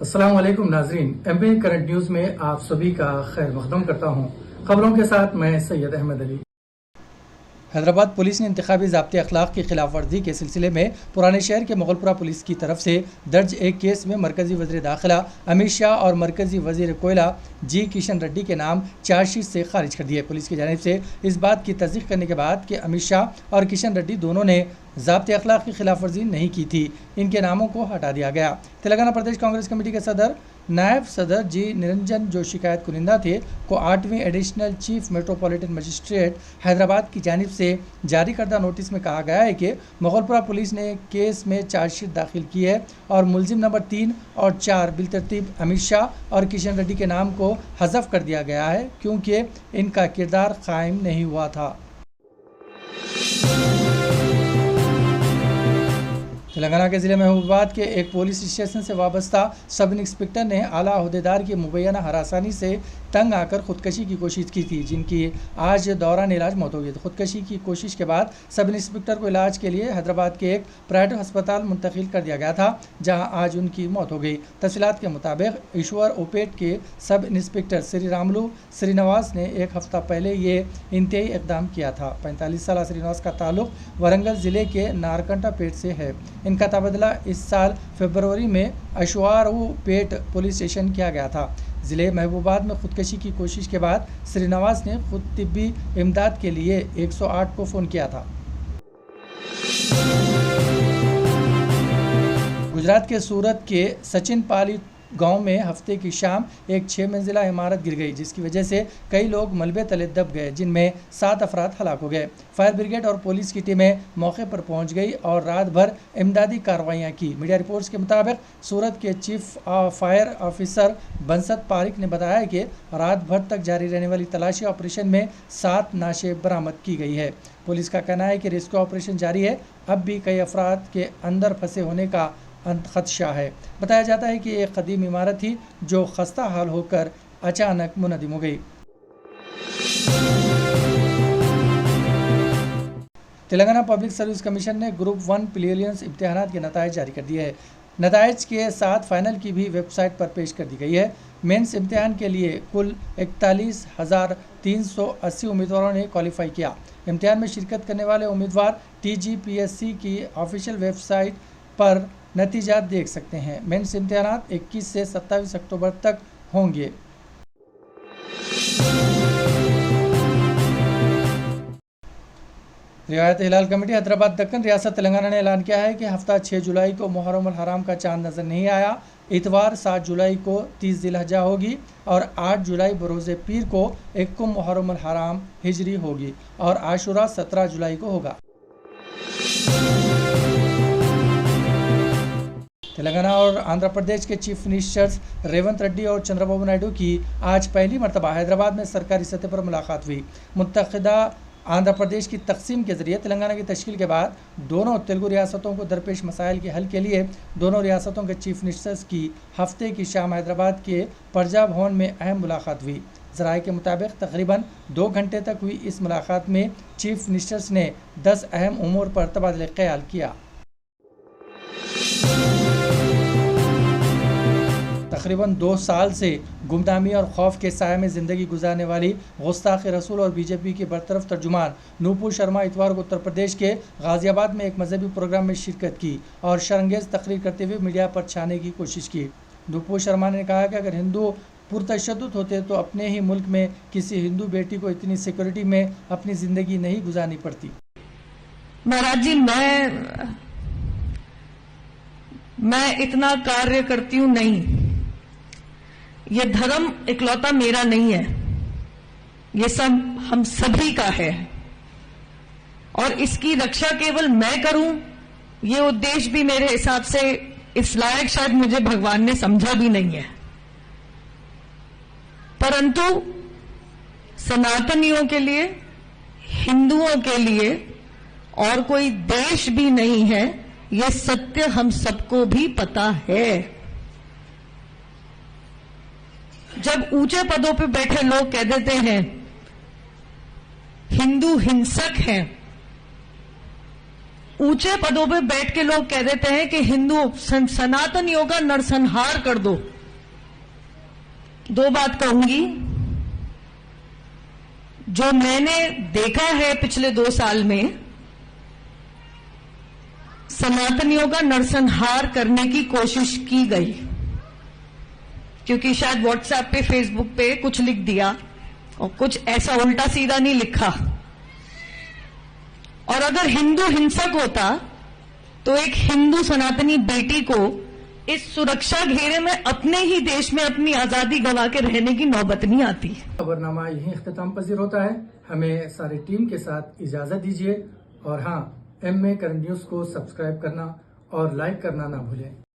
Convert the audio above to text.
अस्सलाम वालेकुम नाजरीन, एमपी करंट न्यूज में आप सभी का खैर मकदम करता हूँ। खबरों के साथ मैं सैयद अहमद अली। हैदराबाद पुलिस ने इंतखाबी ज़ाब्ते अखलाक की खिलाफ वर्जी के सिलसिले में पुराने शहर के मुगलपुरा पुलिस की तरफ से दर्ज एक केस में मरकजी वज़ीर दाखिला अमित शाह और मरकजी वज़ीर कोयला जी किशन रेड्डी के नाम चार्जशीट से खारिज कर दिए। पुलिस की जानिब से इस बात की तस्दीक करने के बाद कि अमित शाह और किशन रेड्डी दोनों ने ज़ाब्ते अखलाक की खिलाफ वर्जी नहीं की थी, इनके नामों को हटा दिया गया। तेलंगाना प्रदेश कांग्रेस कमेटी के सदर नायब सदर जी निरंजन जो शिकायत कुनिंदा थे को 8वीं additional chief metropolitan magistrate Hyderabad की जानिब से जारी करदा नोटिस में कहा गया है कि मुगलपुरा पुलिस ने केस में चार्जशीट दाखिल की है और मुलजिम नंबर 3 और 4 बिलतरतीब अमित शाह और किशन रेड्डी के नाम को हज़फ कर दिया गया है क्योंकि इनका किरदार कायम नहीं हुआ था। तेलंगाना के ज़िले महबूबाबाद के एक पुलिस स्टेशन से वाबस्ता सब इंस्पेक्टर ने आला अहदेदार की मुबैना हरासानी से तंग आकर खुदकशी की कोशिश की थी, जिनकी आज दौरान इलाज मौत हो गई। तो खुदकशी की कोशिश के बाद सब इंस्पेक्टर को इलाज के लिए हैदराबाद के एक प्राइवेट अस्पताल मुंतकिल कर दिया गया था, जहां आज उनकी मौत हो गई। तफसीलात के मुताबिक ईश्वर ओपेट के सब इंस्पेक्टर श्री रामलू श्रीनिवास ने एक हफ्ता पहले ये इंतहाई इकदाम किया था। 45 साल श्रीनिवास का ताल्लुक वरंगल ज़िले के नारकंटापेट से है। इनका तबादला इस साल फरवरी में अशवारूपेट पुलिस स्टेशन किया गया था। ज़िले महबूबाबाद में खुदकशी की कोशिश के बाद श्रीनिवास ने खुद तिब्बी इमदाद के लिए 108 को फ़ोन किया था। गुजरात के सूरत के सचिन पाली गांव में हफ्ते की शाम एक 6 मंजिला इमारत गिर गई, जिसकी वजह से कई लोग मलबे तले दब गए, जिनमें 7 अफराद हलाक हो गए। फायर ब्रिगेड और पुलिस की टीमें मौके पर पहुंच गई और रात भर इमदादी कार्रवाइयां की। मीडिया रिपोर्ट्स के मुताबिक सूरत के चीफ फायर ऑफिसर बंसत पारिक ने बताया कि रात भर तक जारी रहने वाली तलाशी ऑपरेशन में 7 नाशें बरामद की गई है। पुलिस का कहना है कि रेस्क्यू ऑपरेशन जारी है। अब भी कई अफराद के अंदर फंसे होने का खदशा है। बताया जाता है कि एक कदीम इमारत थी जो खस्ता हाल होकर अचानक मुनहदिम हो गई। तेलंगाना पब्लिक सर्विस कमीशन ने ग्रुप 1 प्रीलिम्स इम्तिहानात के नताइज जारी कर दिए हैं। नताइज के साथ फाइनल की भी वेबसाइट पर पेश कर दी गई है। मेंस इम्तिहान के लिए कुल 41,380 उम्मीदवारों ने क्वालिफाई किया। इम्तिहान में शिरकत करने वाले उम्मीदवार TGPSC की ऑफिशियल वेबसाइट पर नतीजा देख सकते हैं। मेंस इम्तिहानात 21 से 27 अक्टूबर तक होंगे। रियायत हिलाल कमेटी हैदराबाद दक्कन रियासत तेलंगाना ने ऐलान किया है कि हफ्ता 6 जुलाई को मुहर्रम अल हराम का चांद नजर नहीं आया। इतवार 7 जुलाई को 30 जिलहज्जा होगी और 8 जुलाई बरोज़े पीर को 1 मुहर्रम अल हराम हिजरी होगी और आशुरा 17 जुलाई को होगा। तेलंगाना और आंध्र प्रदेश के चीफ मिनिस्टर्स रेवंत रेड्डी और चंद्रबाबू नायडू की आज पहली मरतबा हैदराबाद में सरकारी सतह पर मुलाकात हुई। मुत्तहिदा आंध्र प्रदेश की तकसीम के जरिए तेलंगाना की तश्कील के बाद दोनों तेलुगु रियासतों को दरपेश मसाइल के हल के लिए दोनों रियासतों के चीफ मिनिस्टर्स की हफ्ते की शाम हैदराबाद के प्रजा भवन में अहम मुलाकात हुई। ज़राए के मुताबिक तकरीबन 2 घंटे तक हुई इस मुलाकात में चीफ मिनिस्टर्स ने 10 अहम उमूर पर तबादले ख्याल किया। तकरीबन 2 साल से गुमनामी और खौफ के साये में ज़िंदगी गुजारने वाली गुस्ताख रसूल और बीजेपी की बरतरफ तर्जुमान नूपुर शर्मा इतवार को उत्तर प्रदेश के गाज़ियाबाद में एक मजहबी प्रोग्राम में शिरकत की और शर्मंगेज़ तकरीर करते हुए मीडिया पर छाने की कोशिश की। नूपुर शर्मा ने कहा कि अगर हिंदू पुरतशद्दुद होते तो अपने ही मुल्क में किसी हिंदू बेटी को इतनी सिक्योरिटी में अपनी ज़िंदगी नहीं गुजारनी पड़ती। महाराज जी, मैं इतना कार्य करती हूँ नहीं। ये धर्म इकलौता मेरा नहीं है, ये सब हम सभी का है और इसकी रक्षा केवल मैं करूं, ये उद्देश्य भी मेरे हिसाब से इस लायक शायद मुझे भगवान ने समझा भी नहीं है। परंतु सनातनियों के लिए, हिंदुओं के लिए और कोई देश भी नहीं है, ये सत्य हम सबको भी पता है। जब ऊंचे पदों पे बैठे लोग कह देते हैं हिंदू हिंसक हैं, ऊंचे पदों पे बैठ के लोग कह देते हैं कि हिंदू सनातनियों का नरसंहार कर दो, दो बात कहूंगी। जो मैंने देखा है पिछले 2 साल में, सनातनियों का नरसंहार करने की कोशिश की गई, क्योंकि शायद व्हाट्सएप पे, फेसबुक पे कुछ लिख दिया और कुछ ऐसा उल्टा सीधा नहीं लिखा। और अगर हिंदू हिंसक होता तो एक हिंदू सनातनी बेटी को इस सुरक्षा घेरे में अपने ही देश में अपनी आजादी गंवा के रहने की नौबत नहीं आती। खबरनामा यहीं इख्तिताम पजीर होता है। हमें सारी टीम के साथ इजाजत दीजिए और हाँ, एमए करंट न्यूज को सब्सक्राइब करना और लाइक करना ना भूलें।